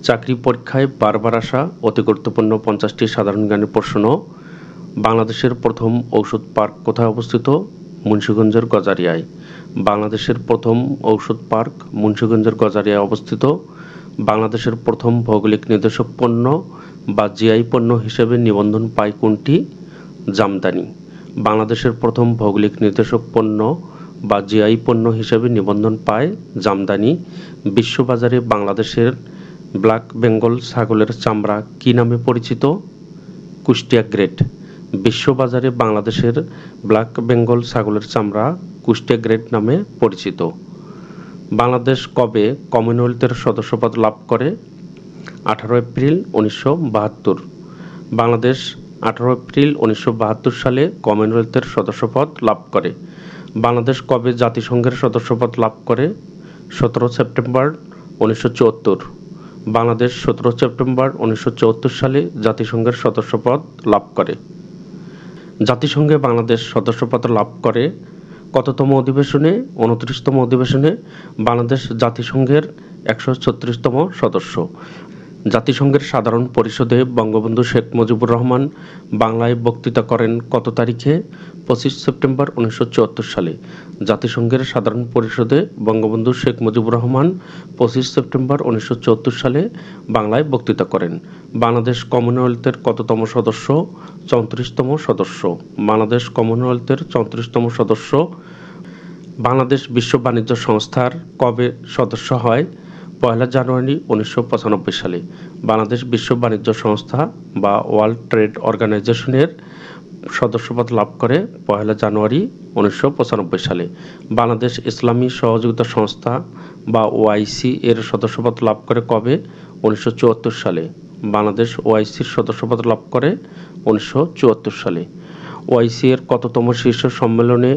চাকরি পরীক্ষায় বারবার আসা অতি গুরুত্বপূর্ণ 50টি সাধারণ জ্ঞানের প্রশ্ন। বাংলাদেশের প্রথম ঔষধ পার্ক কোথায় অবস্থিত? মুন্সিগঞ্জের গজারিয়ায়। বাংলাদেশের প্রথম ঔষধ পার্ক মুন্সিগঞ্জের গজারিয়ায় অবস্থিত। বাংলাদেশের প্রথম ভৌগোলিক নির্দেশক পণ্য বা জিআই পণ্য হিসেবে নিবন্ধন পায় কোনটি? জামদানি। বাংলাদেশের প্রথম ভৌগোলিক নির্দেশক পণ্য বা জিআই পণ্য হিসেবে নিবন্ধন পায় জামদানি। বিশ্ববাজারে বাংলাদেশের ব্ল্যাক বেঙ্গল ছাগলের চামড়া কী নামে পরিচিত? কুষ্টিয়া গ্রেড। বিশ্ববাজারে বাংলাদেশের ব্ল্যাক বেঙ্গল ছাগলের চামড়া কুষ্টিয়া গ্রেড নামে পরিচিত। বাংলাদেশ কবে কমনওয়েলথের সদস্যপদ লাভ করে? 18 এপ্রিল 1972। বাংলাদেশ 18 এপ্রিল 1972 সালে কমনওয়েলথের সদস্যপদ লাভ করে। বাংলাদেশ কবে জাতিসংঘের সদস্যপদ লাভ করে? 17 সেপ্টেম্বর 1974। বাংলাদেশ 17 সেপ্টেম্বর 1974 সালে জাতিসংঘের সদস্যপদ লাভ করে। জাতিসংঘে বাংলাদেশ সদস্যপদ লাভ করে কততম অধিবেশনে? 29তম অধিবেশনে। বাংলাদেশ জাতিসংঘের 136তম সদস্য। জাতিসংঘের সাধারণ পরিষদে বঙ্গবন্ধু শেখ মুজিবুর রহমান বাংলায় বক্তৃতা করেন কত তারিখে? 25 সেপ্টেম্বর 1974 সালে। জাতিসংঘের সাধারণ পরিষদে বঙ্গবন্ধু শেখ মুজিবুর রহমান 25 সেপ্টেম্বর 1974 সালে বাংলায় বক্তৃতা করেন। বাংলাদেশ কমনওয়েলথের কততম সদস্য? 34তম সদস্য। বাংলাদেশ কমনওয়েলথের 34তম সদস্য। বাংলাদেশ বিশ্ব বাণিজ্য সংস্থার কবে সদস্য হয়? 1 জানুয়ারি 1995 সালে। বাংলাদেশ বিশ্ব বাণিজ্য সংস্থা বা ওয়ার্ল্ড ট্রেড অর্গানাইজেশনের সদস্যপদ লাভ করে 1 জানুয়ারি 1995 সালে। বাংলাদেশ ইসলামী সহযোগিতা সংস্থা বা ওআইসি এর সদস্যপদ লাভ করে কবে? 1974 সালে। বাংলাদেশ ওআইসির সদস্যপদ লাভ করে 1974 সালে। ওআইসি এর কততম শীর্ষ সম্মেলনে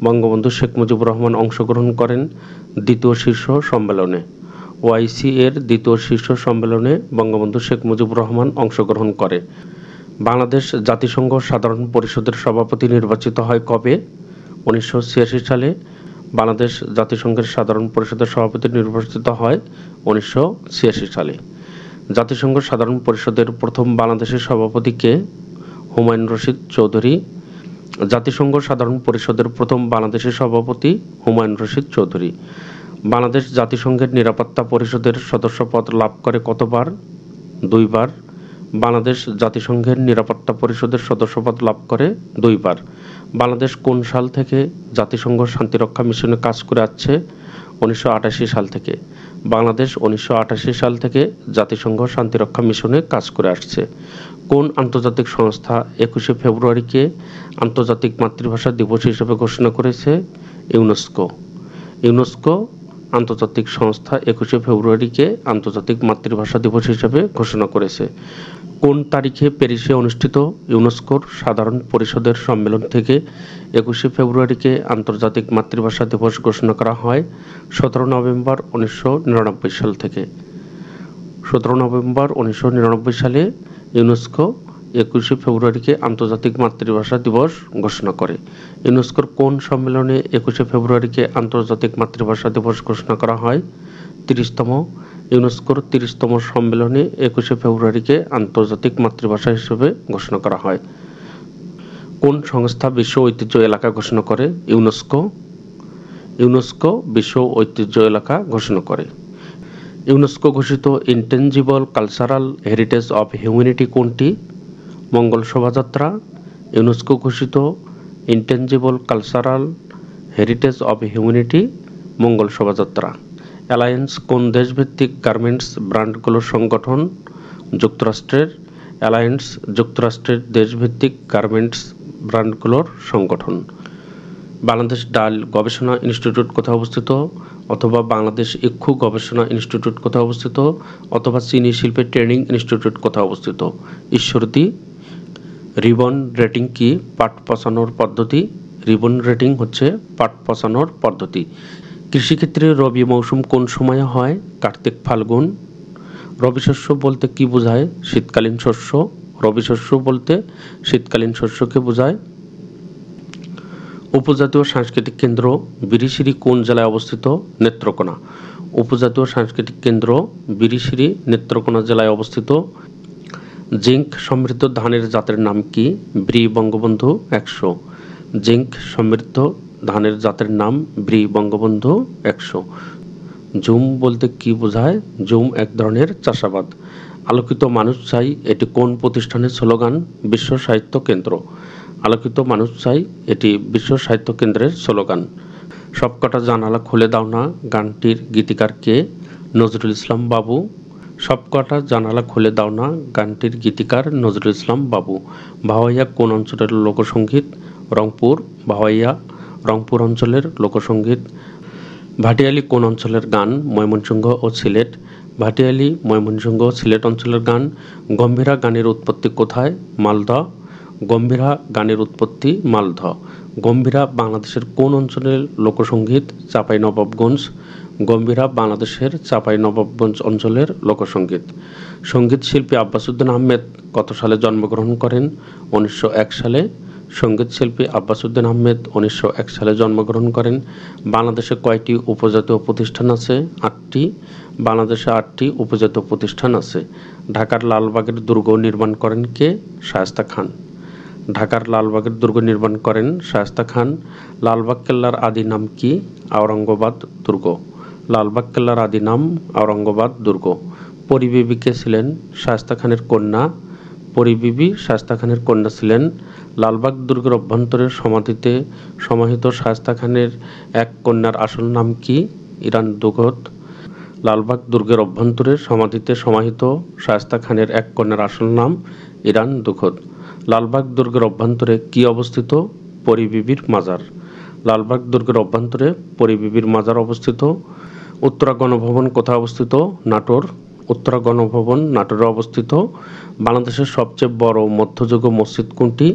বঙ্গবন্ধু শেখ মুজিবুর রহমান অংশগ্রহণ করেন? দ্বিতীয় শীর্ষ সম্মেলনে। ওআইসি এর দ্বিতীয় শীর্ষ সম্মেলনে বঙ্গবন্ধু শেখ মুজিবুর রহমান অংশগ্রহণ করে। বাংলাদেশ জাতিসংঘ সাধারণ পরিষদের সভাপতি নির্বাচিত হয় কবে? 1986 সালে। বাংলাদেশ জাতিসংঘের সাধারণ পরিষদের সভাপতি নির্বাচিত হয় 1986 সালে। জাতিসংঘ সাধারণ পরিষদের প্রথম বাংলাদেশের সভাপতি কে? হুমায়ুন রশিদ চৌধুরী। জাতিসংঘ সাধারণ পরিষদের প্রথম বাংলাদেশের সভাপতি হুমায়ুন রশিদ চৌধুরী। বাংলাদেশ জাতিসংঘের নিরাপত্তা পরিষদের সদস্যপদ লাভ করে কতবার? 2 বার। বাংলাদেশ জাতিসংঘের নিরাপত্তা পরিষদের সদস্যপদ লাভ করে 2 বার। বাংলাদেশ কোন সাল থেকে জাতিসংঘ শান্তিরক্ষা মিশনে কাজ করে আসছে? 1988 সাল থেকে। বাংলাদেশ 1988 সাল থেকে জাতিসংঘ শান্তিরক্ষা মিশনে কাজ করে আসছে। কোন আন্তর্জাতিক সংস্থা 21শে ফেব্রুয়ারিকে আন্তর্জাতিক মাতৃভাষা দিবস হিসেবে ঘোষণা করেছে? ইউনেস্কো। ইউনেস্কো আন্তর্জাতিক সংস্থা 21শে ফেব্রুয়ারিকে আন্তর্জাতিক মাতৃভাষা দিবস হিসেবে ঘোষণা করেছে। কোন তারিখে প্যারিসে অনুষ্ঠিত ইউনেস্কোর সাধারণ পরিষদের সম্মেলন থেকে 21শে ফেব্রুয়ারিকে আন্তর্জাতিক মাতৃভাষা দিবস ঘোষণা করা হয়? 17 নভেম্বর 1999 সাল থেকে। 17 নভেম্বর 1999 সালে ইউনেস্কো 21শে ফেব্রুয়ারিকে আন্তর্জাতিক মাতৃভাষা দিবস ঘোষণা করে। ইউনেস্কোর কোন সম্মেলনে 21শে ফেব্রুয়ারিকে আন্তর্জাতিক মাতৃভাষা দিবস ঘোষণা করা হয়? 30তম। ইউনেস্কোর 30তম সম্মেলনে 21শে ফেব্রুয়ারিকে আন্তর্জাতিক মাতৃভাষা হিসেবে ঘোষণা করা হয়। কোন সংস্থা বিশ্ব ঐতিহ্য এলাকা ঘোষণা করে? ইউনেস্কো। ইউনেস্কো বিশ্ব ঐতিহ্য এলাকা ঘোষণা করে। ইউনেস্কো ঘোষিত intangible cultural heritage of humanity কোনটি? মঙ্গল শোভাযাত্রা। ইউনেস্কো ঘোষিত intangible cultural heritage of humanity Mangal Shobhajatra. Alliance কোন দেশভিত্তিক গার্মেন্টস ব্র্যান্ডগুলোর সংগঠন? যুক্তরাষ্ট্রের। অ্যালায়েন্স যুক্তরাষ্ট্রের দেশভিত্তিক গার্মেন্টস ব্র্যান্ডগুলোর সংগঠন। বাংলাদেশ ডাল গবেষণা ইনস্টিটিউট কোথায় অবস্থিত? অথবা বাংলাদেশ ইক্ষু গবেষণা ইনস্টিটিউট কোথায় অবস্থিত? অথবা চিনি শিল্পের ট্রেনিং ইনস্টিটিউট কোথায় অবস্থিত? ঈশ্বরদী। রিবন রেটিং কি? পাট পচানোর পদ্ধতি। রিবন রেটিং হচ্ছে পাট পচানোর পদ্ধতি। কৃষিক্ষেত্রে রবি মৌসুম কোন সময়ে হয়? কার্তিক ফাল্গুন। রবি শস্য বলতে কি বোঝায়? শীতকালীন শস্য। রবি শস্য বলতে শীতকালীন শস্যকে বোঝায়। উপজাতীয় সাংস্কৃতিক কেন্দ্র বিরিশিরি কোন জেলায় অবস্থিত? নেত্রকোনা। উপজাতীয় সাংস্কৃতিক কেন্দ্র বিরিশিরি নেত্রকোনা জেলায় অবস্থিত। জিঙ্ক সমৃদ্ধ ধানের জাতের নাম কি? ব্রি বঙ্গবন্ধু 100। জিঙ্ক সমৃদ্ধ ধানের জাতের নাম ব্রি বঙ্গবন্ধু 100। জুম বলতে কি বোঝায়? জুম এক ধরনের চাষাবাদ। আলোকিত মানুষ চাই এটি কোন প্রতিষ্ঠানের স্লোগান? বিশ্ব সাহিত্য কেন্দ্র। আলোকিত মানুষ চাই এটি বিশ্ব সাহিত্য কেন্দ্রের স্লোগান। সবকটা জানালা খুলে দাও না গানটির গীতিকার কে? নজরুল ইসলাম বাবু। সবকটা জানালা খুলে দাও না গানটির গীতিকার নজরুল ইসলাম বাবু। ভাওয়াইয়া কোন অঞ্চলের লোকসঙ্গীত? রংপুর। ভাওয়াইয়া রংপুর অঞ্চলের লোকসঙ্গীত। ভাটিয়ালি কোন অঞ্চলের গান? ময়মনসিংহ ও সিলেট। ভাটিয়ালি ময়মনসিংহ ও সিলেট অঞ্চলের গান। গম্ভীরা গানের উৎপত্তি কোথায়? মালদহ। গম্ভীরা গানের উৎপত্তি মালদহ। গম্ভীরা বাংলাদেশের কোন অঞ্চলের লোকসঙ্গীত? চাঁপাইনবাবগঞ্জ। গম্ভীরা বাংলাদেশের চাঁপাইনবাবগঞ্জ অঞ্চলের লোকসঙ্গীত। সঙ্গীত শিল্পী আব্বাস উদ্দিন আহমেদ কত সালে জন্মগ্রহণ করেন? 1901 সালে। সঙ্গীত শিল্পী আব্বাস উদ্দিন আহমেদ 1901 সালে জন্মগ্রহণ করেন। বাংলাদেশে কয়টি উপজাতীয় প্রতিষ্ঠান আছে? 8টি। বাংলাদেশে 8টি উপজাতীয় প্রতিষ্ঠান আছে। ঢাকার লালবাগের দুর্গ নির্মাণ করেন কে? শায়েস্তা খান। ঢাকার লালবাগের দুর্গ নির্মাণ করেন শায়েস্তা খান। লালবাগ কেল্লার আদি নাম কি? আওরঙ্গাবাদ দুর্গ। লালবাগ কেল্লার আদি নাম আওরঙ্গাবাদ দুর্গ। পরী বিবি কে ছিলেন? শায়েস্তা খানের কন্যা। পরী বিবি শায়েস্তা খানের কন্যা ছিলেন। লালবাগ দুর্গের অভ্যন্তরের সমাধিতে সমাহিত শায়েস্তা খানের এক কন্যার আসল নাম কি? ইরান দুঘত। লালবাগ দুর্গের অভ্যন্তরের সমাধিতে সমাহিত শায়েস্তা খানের এক কন্যার আসল নাম ইরান দুঘত। লালবাগ দুর্গের অভ্যন্তরে কি অবস্থিত? পরী বিবির মাজার। লালবাগ দুর্গের অভ্যন্তরে পরী বিবির মাজার অবস্থিত। উত্তরা গণভবন কোথায় অবস্থিত? নাটোর। উত্তরা গণভবন নাটোরে অবস্থিত। বাংলাদেশের সবচেয়ে বড় মধ্যযুগীয় মসজিদ কোনটি?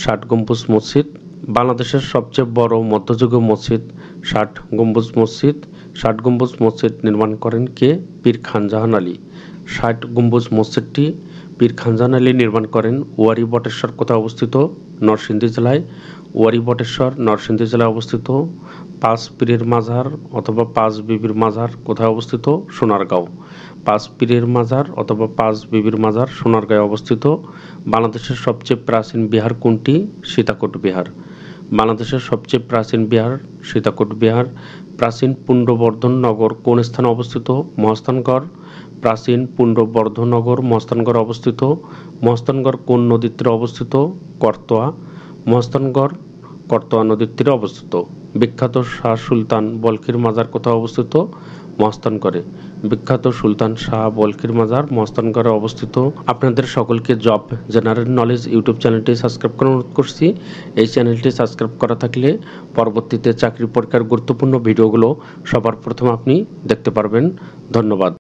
60 গম্বুজ মসজিদ। বাংলাদেশের সবচেয়ে বড় মধ্যযুগীয় মসজিদ 60 গম্বুজ মসজিদ। 60 গম্বুজ মসজিদ নির্মাণ করেন কে? পীর খানজাহান আলী। 60 গম্বুজ মসজিদটি পীর খানজাহান আলী নির্মাণ করেন। ওয়ারী বটেশ্বর কোথায় অবস্থিত? নরসিংদী জেলায়। ওয়ারী বটেশ্বর নরসিংদী জেলায় অবস্থিত। 5 পীরের মাজার অথবা 5 বিবির মাজার কোথায় অবস্থিত? সোনারগাঁও। 5 পীরের মাজার অথবা 5 বিবির মাজার সোনারগাঁয়ে অবস্থিত। বাংলাদেশের সবচেয়ে প্রাচীন বিহার কোনটি? সীতাকোট বিহার। বাংলাদেশের সবচেয়ে প্রাচীন বিহার সীতাকোট বিহার। প্রাচীন পুণ্ড্রবর্ধন নগর কোন স্থানে অবস্থিত? মহাস্থানগড়। প্রাচীন পুণ্ড্রবর্ধন নগর মহাস্থানগড় অবস্থিত। মহাস্থানগড় কোন নদীর তীরে অবস্থিত? করতোয়া। মহাস্থানগড় করতোয়া নদীর তীরে অবস্থিত। বিখ্যাত শাহ সুলতান বলখির মাজার কোথায় অবস্থিত? মহাস্থানগড়ে। বিখ্যাত সুলতান শাহ বলখির মাজার মহাস্থানগড়ে অবস্থিত। আপনাদের সকলকে জব জেনারেল নলেজ ইউটিউব চ্যানেলটি সাবস্ক্রাইব করার অনুরোধ করছি। এই চ্যানেলটি সাবস্ক্রাইব করা থাকলে পরবর্তীতে চাকরি পরীক্ষার গুরুত্বপূর্ণ ভিডিওগুলো সবার প্রথম আপনি দেখতে পারবেন। ধন্যবাদ।